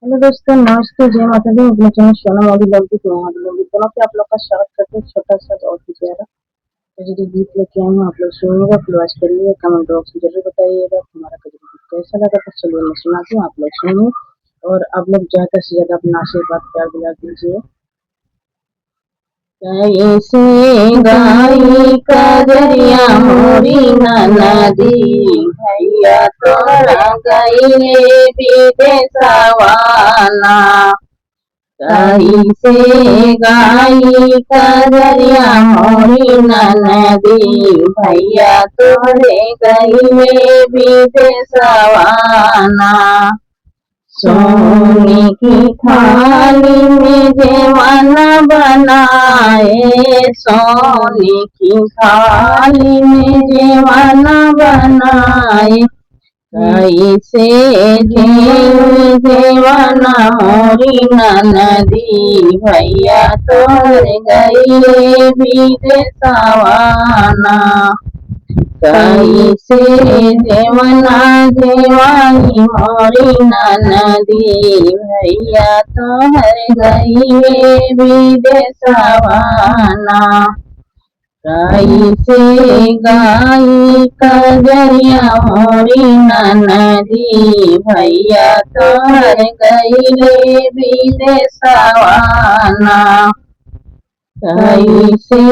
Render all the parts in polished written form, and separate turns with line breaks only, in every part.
Hello दोस्तों, नमस्ते, जय माता दी। अपने चैनल सोना मोदी लवदीप में दोनों पे आप लोग का स्वागत करते हैं। छोटा सा और भी प्यारा तो जो गीत लेके आए हैं आप लोग सुनिएगा, प्लस करिएगा, कमेंट बॉक्स में जरूर बताइएगा तुम्हारा कजरी गीत कैसा लगा। तो चलिए मैं सुनाती हूँ, आप लोग सुनिए और आप लोग ज्यादा से ज्यादा अपना आशीर्वाद प्यार दिला दीजिए। कैसे गाई कजरिया मोरी नदी, भैया तोरा गईले विदेशवाना। कैसे गाई कजरिया मोरी नदी, भैया तोरे गईले विदेशवाना। सोने की थाली में जेवाना बनाए, सोने की थाली में जेवाना बनाए। कैसे जेवाना मोरी नदी, भैया तोर गईले विदेशवाना। कैसे जेवना जेवानी मोरी नदी, भैया तोहर गईले विदेशवाना। कैसे गाई कजरिया मोरी नदी, भैया तोहर गईले विदेशवाना। कैसे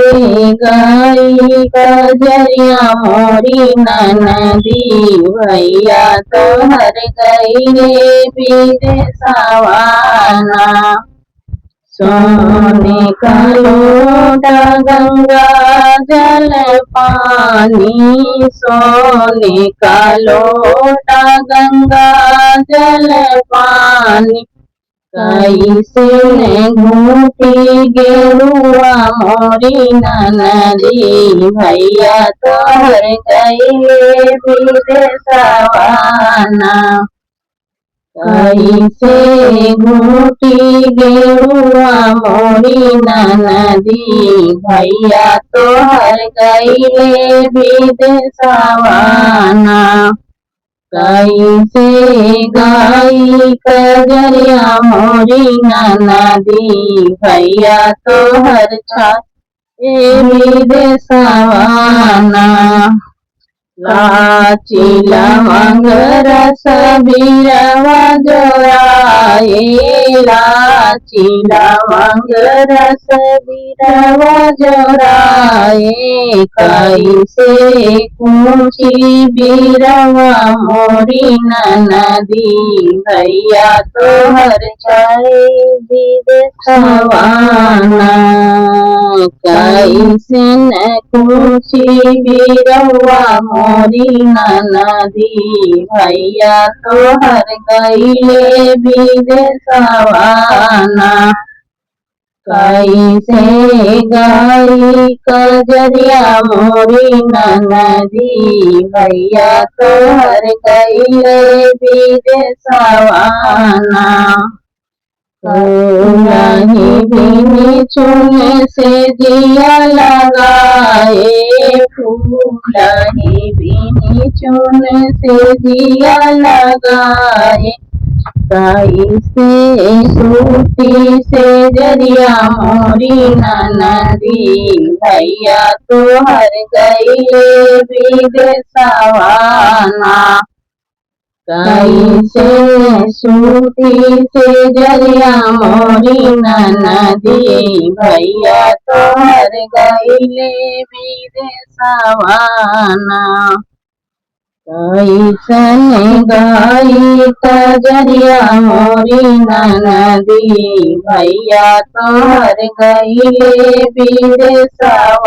गाई कजरिया मोरी नदी, भैया तोहर गईले विदेशवाना। सोने का लोटा गंगा जल पानी, सोने का लोटा गंगा जल पानी। कैसे घूटी गेरुआ मोरी नदी, भैया तोहर गईले विदेशवाना। कैसे घूटी गेरुआ मोरी नदी, भैया तोहर गईले विदेशवाना। कैसे गाई कजरिया मोरी नदी, भैया तोहर छाए विदेशवाना। लाची लवंग रस बीरवा जोराए, लाची लवंग रस बीरवा जोराए। कैसे कूची बीरवा मोरी नदी, भैया तोहर छाए विदेशवाना। कैसे कूची बीरवा मोरी नदी, भैया तोहर गईले विदेशवाना। कैसे गाई कजरिया मोरी नदी, भैया तोहर गईले विदेशवाना। फूलही बिनी चुन से दिया लगाए, फूलही बिनी चुन से दिया लगाए। कैसे सूती से जरिया मोरी नदी, भैया तोहर गईले विदेशवाना। कैसे सूती से जरिया मोरी नदी, भैया तोहर गईले विदेशवाना। कैसन गाई कजरिया मोरी नदी, भैया तोहर गईले विदेशवाना।